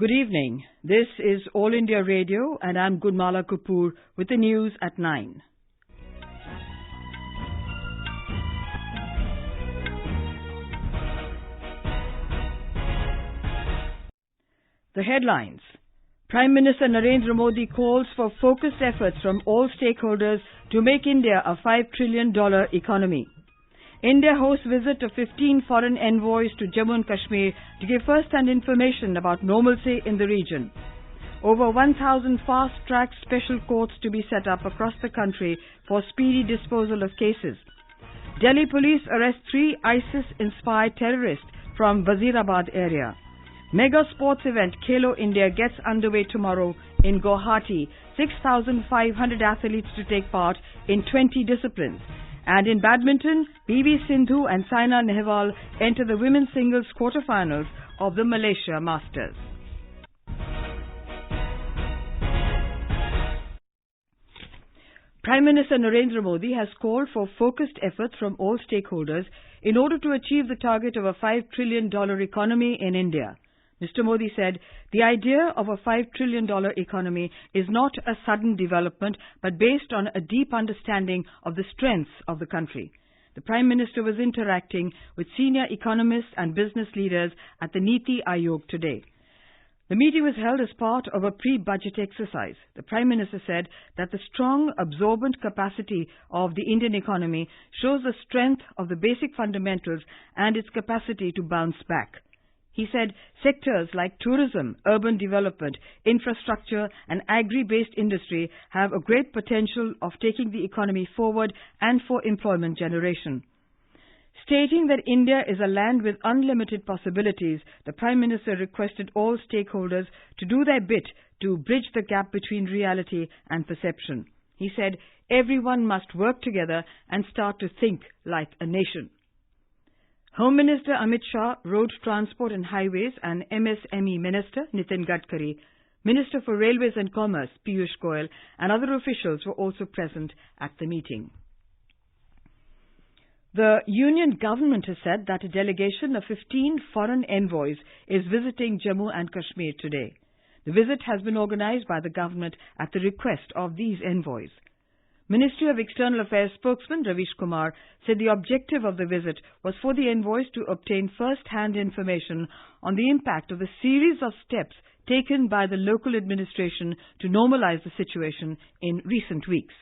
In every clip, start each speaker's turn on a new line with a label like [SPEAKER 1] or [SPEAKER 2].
[SPEAKER 1] Good evening. This is All India Radio and I'm Gurmala Kapoor with the news at 9. The headlines. Prime Minister Narendra Modi calls for focused efforts from all stakeholders to make India a $5 trillion economy. India hosts visit of 15 foreign envoys to Jammu and Kashmir to give first-hand information about normalcy in the region. Over 1,000 fast-track special courts to be set up across the country for speedy disposal of cases. Delhi police arrest 3 ISIS-inspired terrorists from Wazirabad area. Mega sports event Khelo India gets underway tomorrow in Guwahati. 6,500 athletes to take part in 20 disciplines. And in badminton, Sindhu and Saina Nehwal enter the women's singles quarterfinals of the Malaysia Masters. Prime Minister Narendra Modi has called for focused efforts from all stakeholders in order to achieve the target of a $5 trillion economy in India. Mr. Modi said, the idea of a $5 trillion economy is not a sudden development but based on a deep understanding of the strengths of the country. The Prime Minister was interacting with senior economists and business leaders at the Niti Aayog today. The meeting was held as part of a pre-budget exercise. The Prime Minister said that the strong, absorbent capacity of the Indian economy shows the strength of the basic fundamentals and its capacity to bounce back. He said sectors like tourism, urban development, infrastructure and agri-based industry have a great potential of taking the economy forward and for employment generation. Stating that India is a land with unlimited possibilities, the Prime Minister requested all stakeholders to do their bit to bridge the gap between reality and perception. He said everyone must work together and start to think like a nation. Home Minister Amit Shah, Road Transport and Highways and MSME Minister Nitin Gadkari, Minister for Railways and Commerce Piyush Goyal and other officials were also present at the meeting. The Union Government has said that a delegation of 15 foreign envoys is visiting Jammu and Kashmir today. The visit has been organized by the government at the request of these envoys. Ministry of External Affairs spokesman Ravish Kumar said the objective of the visit was for the envoys to obtain first-hand information on the impact of the series of steps taken by the local administration to normalize the situation in recent weeks.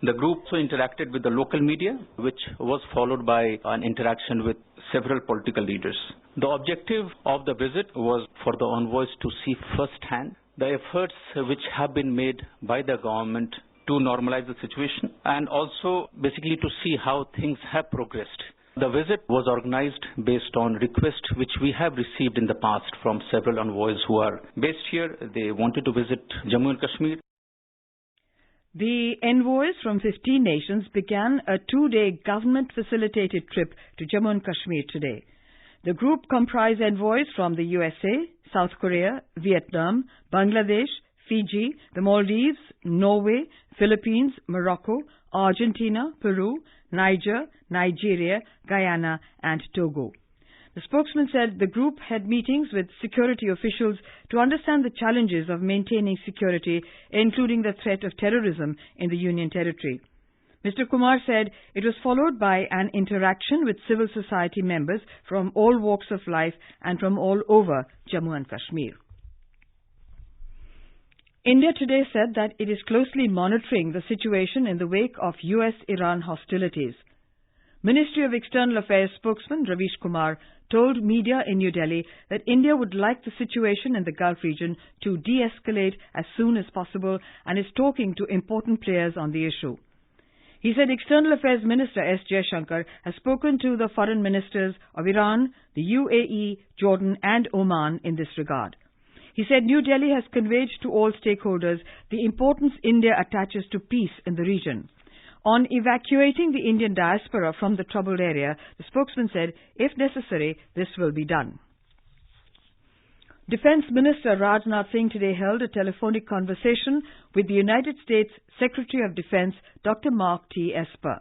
[SPEAKER 2] The group also interacted with the local media, which was followed by an interaction with several political leaders. The objective of the visit was for the envoys to see firsthand the efforts which have been made by the government to normalize the situation and also basically to see how things have progressed. The visit was organized based on requests which we have received in the past from several envoys who are based here. They wanted to visit Jammu and Kashmir.
[SPEAKER 1] The envoys from 15 nations began a 2-day government-facilitated trip to Jammu and Kashmir today. The group comprised envoys from the USA, South Korea, Vietnam, Bangladesh, Fiji, the Maldives, Norway, Philippines, Morocco, Argentina, Peru, Niger, Nigeria, Guyana and Togo. The spokesman said the group had meetings with security officials to understand the challenges of maintaining security, including the threat of terrorism in the Union Territory. Mr. Kumar said it was followed by an interaction with civil society members from all walks of life and from all over Jammu and Kashmir. India today said that it is closely monitoring the situation in the wake of US-Iran hostilities. Ministry of External Affairs spokesman Ravish Kumar told media in New Delhi that India would like the situation in the Gulf region to de-escalate as soon as possible and is talking to important players on the issue. He said External Affairs Minister S. Jaishankar has spoken to the foreign ministers of Iran, the UAE, Jordan and Oman in this regard. He said New Delhi has conveyed to all stakeholders the importance India attaches to peace in the region. On evacuating the Indian diaspora from the troubled area, the spokesman said, if necessary, this will be done. Defence Minister Rajnath Singh today held a telephonic conversation with the United States Secretary of Defence, Dr. Mark T. Esper.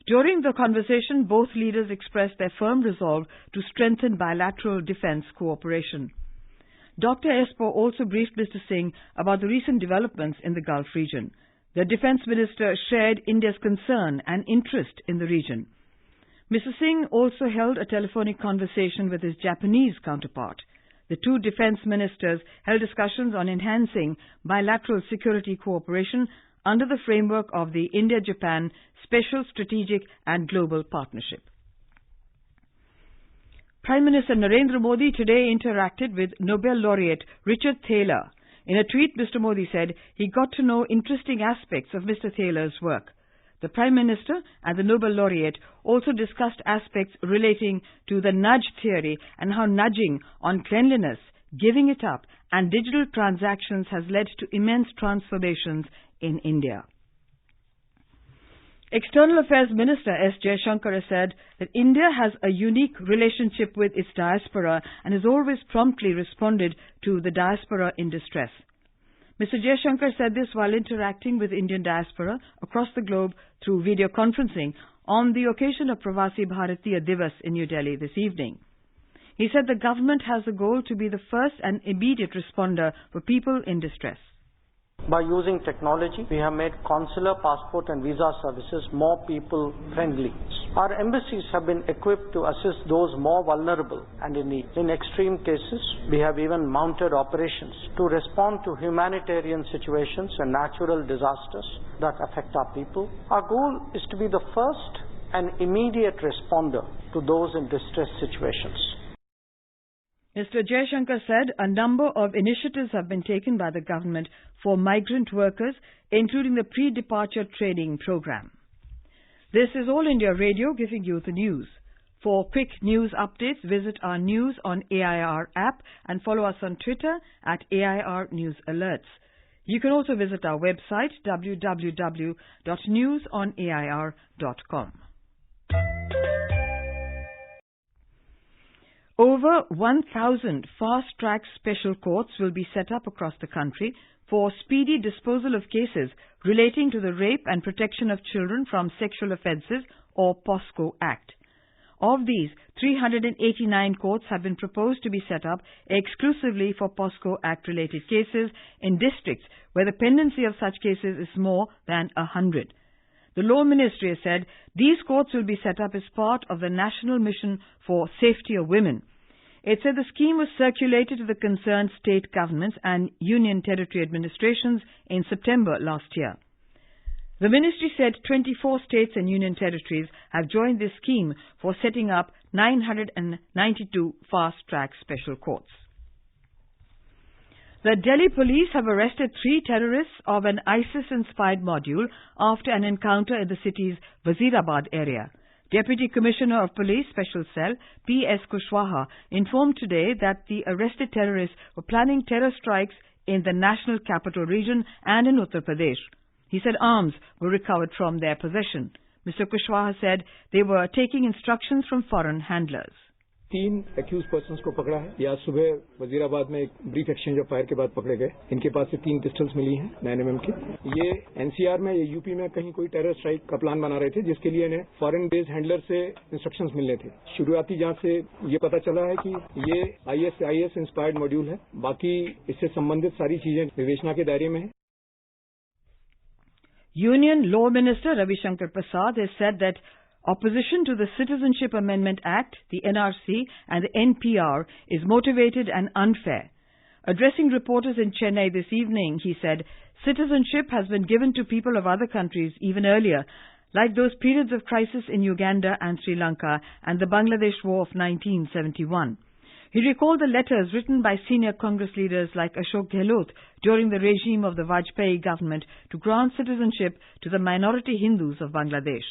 [SPEAKER 1] During the conversation, both leaders expressed their firm resolve to strengthen bilateral defence cooperation. Dr. Espo also briefed Mr. Singh about the recent developments in the Gulf region. The Defence Minister shared India's concern and interest in the region. Mr. Singh also held a telephonic conversation with his Japanese counterpart. The two defence ministers held discussions on enhancing bilateral security cooperation under the framework of the India-Japan Special Strategic and Global Partnership. Prime Minister Narendra Modi today interacted with Nobel laureate Richard Thaler. In a tweet, Mr. Modi said he got to know interesting aspects of Mr. Thaler's work. The Prime Minister and the Nobel laureate also discussed aspects relating to the nudge theory and how nudging on cleanliness, giving it up, and digital transactions has led to immense transformations in India. External Affairs Minister S. Jaishankar has said that India has a unique relationship with its diaspora and has always promptly responded to the diaspora in distress. Mr. Jaishankar said this while interacting with Indian diaspora across the globe through video conferencing on the occasion of Pravasi Bharatiya Divas in New Delhi this evening. He said the government has a goal to be the first and immediate responder for people in distress.
[SPEAKER 3] By using technology, we have made consular, passport and visa services more people-friendly. Our embassies have been equipped to assist those more vulnerable and in need. In extreme cases, we have even mounted operations to respond to humanitarian situations and natural disasters that affect our people. Our goal is to be the first and immediate responder to those in distress situations.
[SPEAKER 1] Mr. Jaishankar said a number of initiatives have been taken by the government for migrant workers, including the pre-departure training program. This is All India Radio giving you the news. For quick news updates, visit our News on AIR app and follow us on Twitter at AIR News Alerts. You can also visit our website www.newsonair.com. Over 1,000 fast-track special courts will be set up across the country for speedy disposal of cases relating to the Rape and Protection of Children from Sexual Offences or POSCO Act. Of these, 389 courts have been proposed to be set up exclusively for POSCO Act-related cases in districts where the pendency of such cases is more than 100. The Law Ministry has said these courts will be set up as part of the National Mission for Safety of Women. It said the scheme was circulated to the concerned state governments and union territory administrations in September last year. The ministry said 24 states and union territories have joined this scheme for setting up 992 fast-track special courts. The Delhi police have arrested 3 terrorists of an ISIS-inspired module after an encounter in the city's Wazirabad area. Deputy Commissioner of Police Special Cell, P.S. Kushwaha, informed today that the arrested terrorists were planning terror strikes in the national capital region and in Uttar Pradesh. He said arms were recovered from their possession. Mr. Kushwaha said they were taking instructions from foreign handlers.
[SPEAKER 4] 3 accused persons को पकड़ा है। या सुबह वजीराबाद में एक brief exchange of fire के बाद पकड़े गए। इनके पास से 3 पिस्टल्स मिली हैं 9 mm की। ये एनसीआर में या यूपी में कहीं कोई टेरर स्ट्राइक का प्लान बना रहे थे, जिसके लिए इन्हें फॉरेन बेस्ड हैंडलर से इंस्ट्रक्शंस मिलने थे। शुरुआती जांच से ये पता चला है कि ये ISIS इंस्पायर्ड मॉड्यूल है। बाकी इससे संबंधित सारी चीजें विवेचना के दायरे में है।
[SPEAKER 1] Union Law Minister Ravi Shankar Prasad has said that opposition to the Citizenship Amendment Act, the NRC and the NPR is motivated and unfair. Addressing reporters in Chennai this evening, he said, citizenship has been given to people of other countries even earlier, like those periods of crisis in Uganda and Sri Lanka and the Bangladesh War of 1971. He recalled the letters written by senior Congress leaders like Ashok Gehlot during the regime of the Vajpayee government to grant citizenship to the minority Hindus of Bangladesh.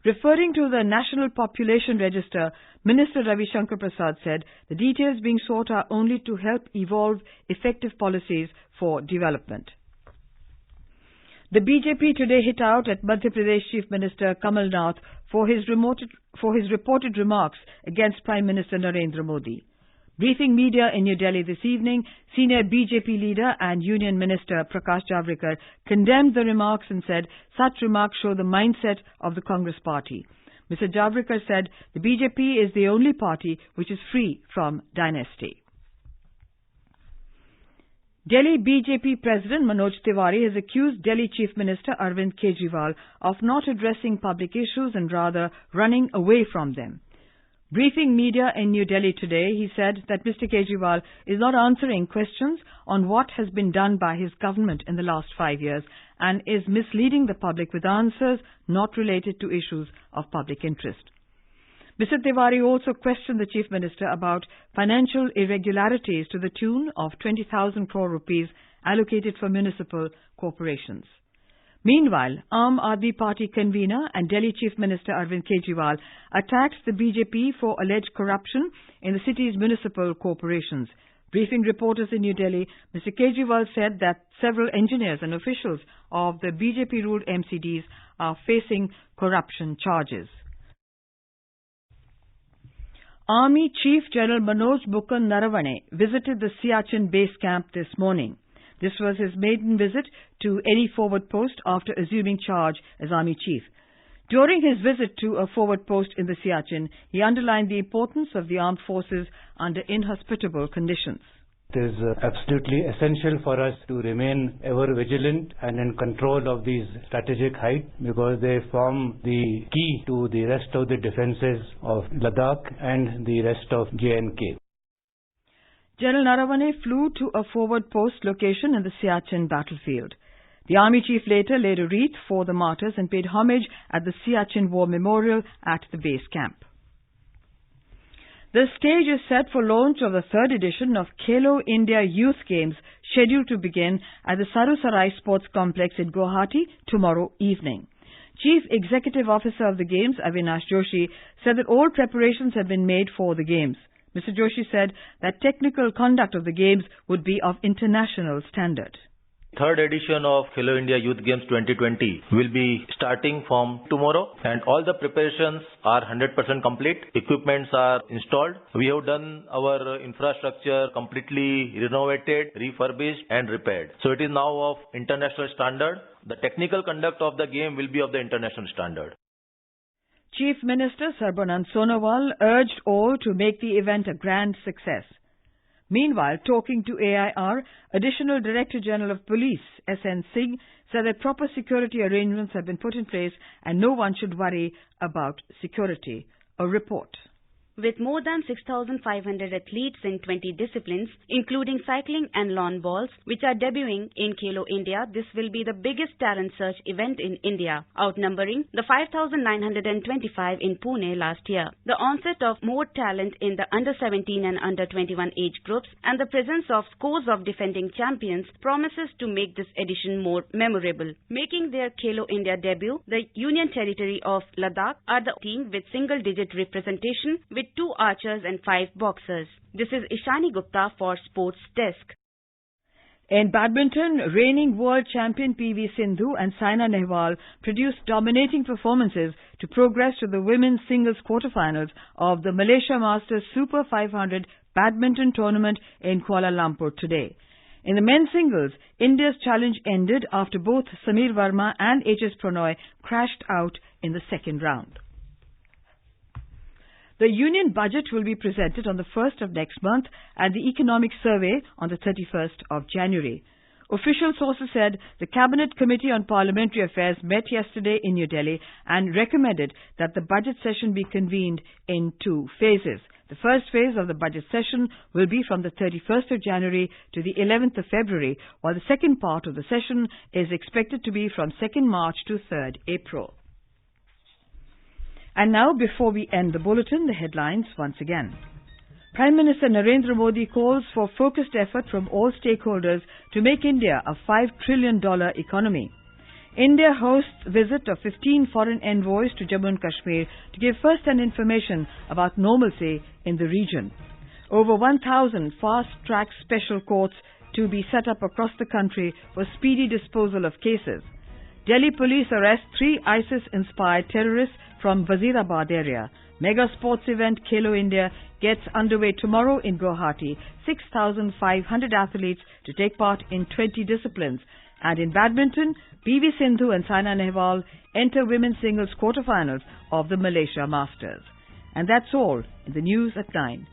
[SPEAKER 1] Referring to the National Population Register, Minister Ravi Shankar Prasad said the details being sought are only to help evolve effective policies for development. The BJP today hit out at Madhya Pradesh Chief Minister Kamal Nath for his reported remarks against Prime Minister Narendra Modi. Briefing media in New Delhi this evening, senior BJP leader and Union Minister Prakash Javadekar condemned the remarks and said such remarks show the mindset of the Congress party. Mr. Javadekar said the BJP is the only party which is free from dynasty. Delhi BJP President Manoj Tiwari has accused Delhi Chief Minister Arvind Kejriwal of not addressing public issues and rather running away from them. Briefing media in New Delhi today, he said that Mr. Kejriwal is not answering questions on what has been done by his government in the last 5 years and is misleading the public with answers not related to issues of public interest. Mr. Tiwari also questioned the Chief Minister about financial irregularities to the tune of 20,000 crore rupees allocated for municipal corporations. Meanwhile, Aam Aadmi Party convener and Delhi Chief Minister Arvind Kejriwal attacked the BJP for alleged corruption in the city's municipal corporations. Briefing reporters in New Delhi, Mr. Kejriwal said that several engineers and officials of the BJP-ruled MCDs are facing corruption charges. Army Chief General Manoj Mukund Narawane visited the Siachen base camp this morning. This was his maiden visit to any forward post after assuming charge as Army Chief. During his visit to a forward post in the Siachen, he underlined the importance of the armed forces under inhospitable conditions.
[SPEAKER 5] It is absolutely essential for us to remain ever vigilant and in control of these strategic heights because they form the key to the rest of the defences of Ladakh and the rest of J&K.
[SPEAKER 1] General Narawane flew to a forward post location in the Siachen battlefield. The Army Chief later laid a wreath for the martyrs and paid homage at the Siachen War Memorial at the base camp. The stage is set for launch of the third edition of Khelo India Youth Games, scheduled to begin at the Sarusarai Sports Complex in Guwahati tomorrow evening. Chief Executive Officer of the Games, Avinash Joshi, said that all preparations have been made for the Games. Mr. Joshi said that technical conduct of the Games would be of international standard.
[SPEAKER 6] Third edition of Khelo India Youth Games 2020 will be starting from tomorrow and all the preparations are 100% complete. Equipments are installed. We have done our infrastructure completely renovated, refurbished and repaired. So it is now of international standard. The technical conduct of the game will be of the international standard.
[SPEAKER 1] Chief Minister Sarbanand Sonowal urged all to make the event a grand success. Meanwhile, talking to AIR, Additional Director General of Police, S.N. Singh, said that proper security arrangements have been put in place and no one should worry about security. A report.
[SPEAKER 7] With more than 6,500 athletes in 20 disciplines, including cycling and lawn bowls, which are debuting in Khelo India, this will be the biggest talent search event in India, outnumbering the 5,925 in Pune last year. The onset of more talent in the under-17 and under-21 age groups and the presence of scores of defending champions promises to make this edition more memorable. Making their Khelo India debut, the Union Territory of Ladakh are the team with single-digit representation with 2 archers and 5 boxers. This is Ishani Gupta for Sports Desk.
[SPEAKER 1] In badminton, reigning world champion PV Sindhu and Saina Nehwal produced dominating performances to progress to the women's singles quarterfinals of the Malaysia Masters Super 500 badminton tournament in Kuala Lumpur today. In the men's singles, India's challenge ended after both Samir Verma and HS Pranoy crashed out in the second round. The Union Budget will be presented on the 1st of next month and the Economic Survey on the 31st of January. Official sources said the Cabinet Committee on Parliamentary Affairs met yesterday in New Delhi and recommended that the budget session be convened in 2 phases. The first phase of the budget session will be from the 31st of January to the 11th of February, while the second part of the session is expected to be from 2nd March to 3rd April. And now, before we end the bulletin, the headlines once again. Prime Minister Narendra Modi calls for focused effort from all stakeholders to make India a $5 trillion economy. India hosts visit of 15 foreign envoys to Jammu and Kashmir to give first-hand information about normalcy in the region. Over 1,000 fast-track special courts to be set up across the country for speedy disposal of cases. Delhi police arrest 3 ISIS-inspired terrorists from Wazirabad area. Mega sports event Khelo India gets underway tomorrow in Guwahati. 6,500 athletes to take part in 20 disciplines. And in badminton, PV Sindhu and Saina Nehwal enter women's singles quarterfinals of the Malaysia Masters. And that's all in the news at 9.